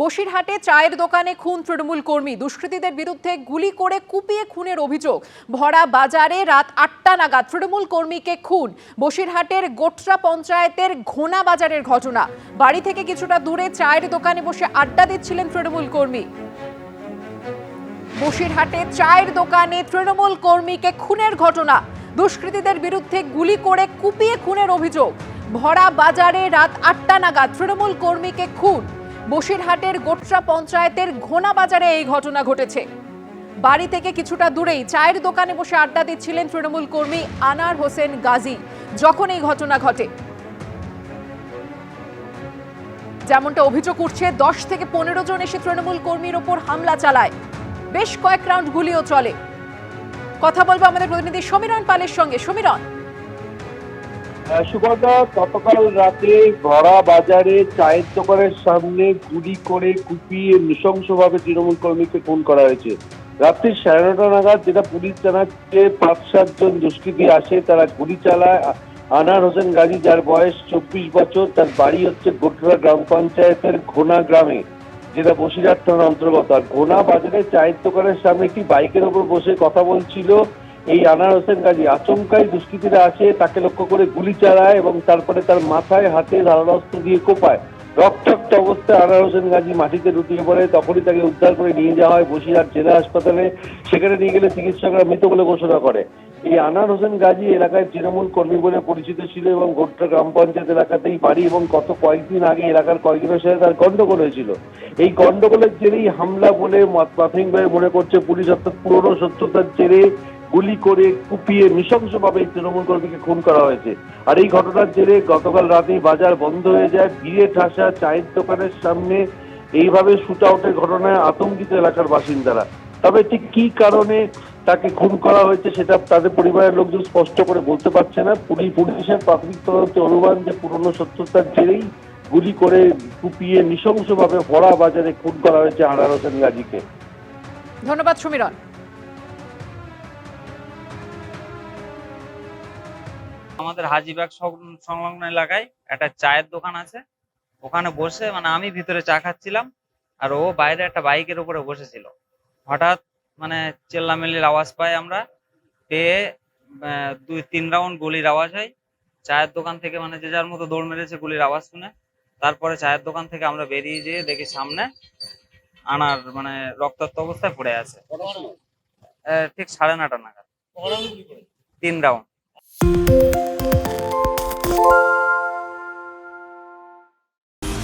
বসিরহাটে চায়ের দোকানে খুন তৃণমূল কর্মী, দুষ্কৃতীদের বিরুদ্ধে গুলি করে কুপিয়ে খুনের অভিযোগ। ভরা বাজারে রাত ৮টা নাগাদ তৃণমূল কর্মীকে খুন। বসিরহাটের গোটরা পঞ্চায়েতের ঘোনা বাজারের ঘটনা। বাড়ি থেকে কিছুটা দূরে চায়ের দোকানে বসে আড্ডা দিচ্ছিলেন তৃণমূল কর্মী। বসিরহাটে চায়ের দোকানে তৃণমূল কর্মীকে খুনের ঘটনা, দুষ্কৃতীদের বিরুদ্ধে গুলি করে কুপিয়ে খুনের অভিযোগ। ভরা বাজারে রাত ৮টা নাগাদ তৃণমূল কর্মীকে খুন। বসিরহাটের গোটরা পঞ্চায়েতের ঘোনা বাজারে এই ঘটনা ঘটেছে। বাড়ি থেকে কিছুটা দূরেই চায়ের দোকানে বসে আড্ডা দিচ্ছিলেন তৃণমূল কর্মী আনার হোসেন গাজী যখন এই ঘটনা ঘটে। যেমনটা অভিযোগ উঠছে, 10 থেকে 15 জন এসে তৃণমূল কর্মীর ওপর হামলা চালায়। বেশ কয়েক রাউন্ড গুলিও চলে। কথা বলবো আমাদের প্রতিনিধি সমীরণ পালের সঙ্গে। সমীরণ, সুবর্ণা, গতকাল রাতে ভরা বাজারে চায়ের দোকানের সামনে গুলি করে কুপিয়ে নৃশংসভাবে তৃণমূল কর্মীকে খুন করা হয়েছে। রাত্রি 9:30 নাগাদ যেটা পুলিশ জানাচ্ছে, 5-7 জন দুষ্কৃতী আসে, তারা গুলি চালায়। আনার হোসেন গাজী, যার বয়স 24 বছর, তার বাড়ি হচ্ছে গোটরা গ্রাম পঞ্চায়েতের ঘোনা গ্রামে, যেটা বসিরহাট থানার অন্তর্গত। আর ঘোনা বাজারে চায়ের দোকানের সামনে একটি বাইকের ওপর বসে কথা বলছিল এই আনার হোসেন গাজী। আচমকাই দুষ্কৃতীরা আসে, তাকে লক্ষ্য করে গুলি চালায় এবং তারপরে তার মাথায় হাতে ধারালো অস্ত্র দিয়ে কোপায়। রক্তাক্ত অবস্থায় আনার হোসেন গাজী মাটিতে লুটিয়ে পড়ে। তখনই তাকে উদ্ধার করে নিয়ে যাওয়া হয় বসিরহাট জেলা হাসপাতালে। সেখানে নিয়ে গেলে চিকিৎসকরা মৃত বলে ঘোষণা করে। এই আনার হোসেন গাজী এলাকায় তৃণমূল কর্মী বলে পরিচিত ছিল এবং গোটরা গ্রাম পঞ্চায়েত এলাকাতেই বাড়ি এবং গত কয়েকদিন আগে এলাকার কয়েকজনের সাথে তার গন্ডগোল হয়েছিল। এই গন্ডগোলের জেরেই হামলা বলে প্রাথমিকভাবে মনে করছে পুলিশ, অর্থাৎ পুরনো শত্রুতার জেরে গুলি করে কুপিয়ে নৃশংসভাবে তৃণমূল কর্মীকে খুন করা হয়েছে। আর এই ঘটনার জেরে গতকাল রাতেই বাজার বন্ধ হয়ে যায়। ভিড়ে ঠাসা চায়ের দোকানের সামনে এইভাবে শুট আউটের ঘটনায় আতঙ্কিত এলাকার বাসিন্দারা। তবে ঠিক কি কারণে তাকে খুন করা হয়েছে সেটা তাদের পরিবারের লোকজন স্পষ্ট করে বলতে পারছে না। পুলিশের প্রাথমিক তদন্তে অনুমান যে পুরনো শত্রুতার জেরেই গুলি করে কুপিয়ে নৃশংসভাবে ভরা বাজারে খুন করা হয়েছে আনার হোসেন গাজীকে। ধন্যবাদ সমীরণ। আমাদের হাজিবাগ সংলগ্ন এলাকায় একটা চায়ের দোকান আছে, ওখানে বসে আমি ভিতরে চা খাচ্ছিলাম আর ও বাইরে একটা বাইকের উপরে বসেছিল। হঠাৎ চেল্লামেল্লির আওয়াজ পাই আমরা, পেয়ে 2-3 রাউন্ড গুলির আওয়াজ হয়। চায়ের দোকান থেকে যে যার মতো দৌড় মেরেছে গুলির আওয়াজ শুনে। তারপরে চায়ের দোকান থেকে আমরা বেরিয়ে যেয়ে দেখি সামনে আনার রক্তাক্ত অবস্থায় পড়ে আছে। ঠিক 9:30 নাগাদ 3 রাউন্ড।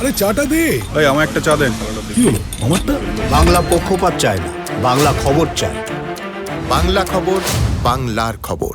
আরে চাটা দে ভাই, আমার একটা চা দেন। কি হলো আমারটা? বাংলা পক্ষপাত চায় না, বাংলা খবর চায়। বাংলা খবর, বাংলার খবর।